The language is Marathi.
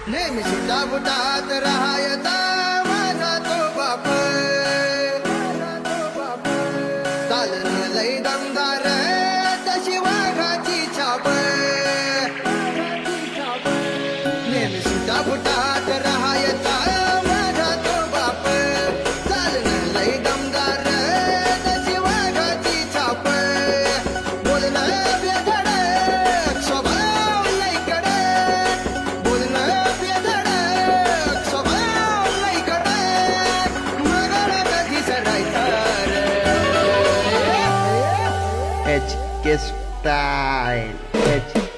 नेहमी सुटा बुटात राहायचा माझा तो बाप, चालण लय दमदार तशी वाघाची छाप, नेहमी सुटा बुटात राहायचा माझा तो बाप, चालण लय दमदार तशी वाघाची छाप, बोलणं बेधडक स्वभाव लय कडक, बोलणं बेधडक स्वभाव लय कडक, मगर कधी सरायचा रे. HK Style. HK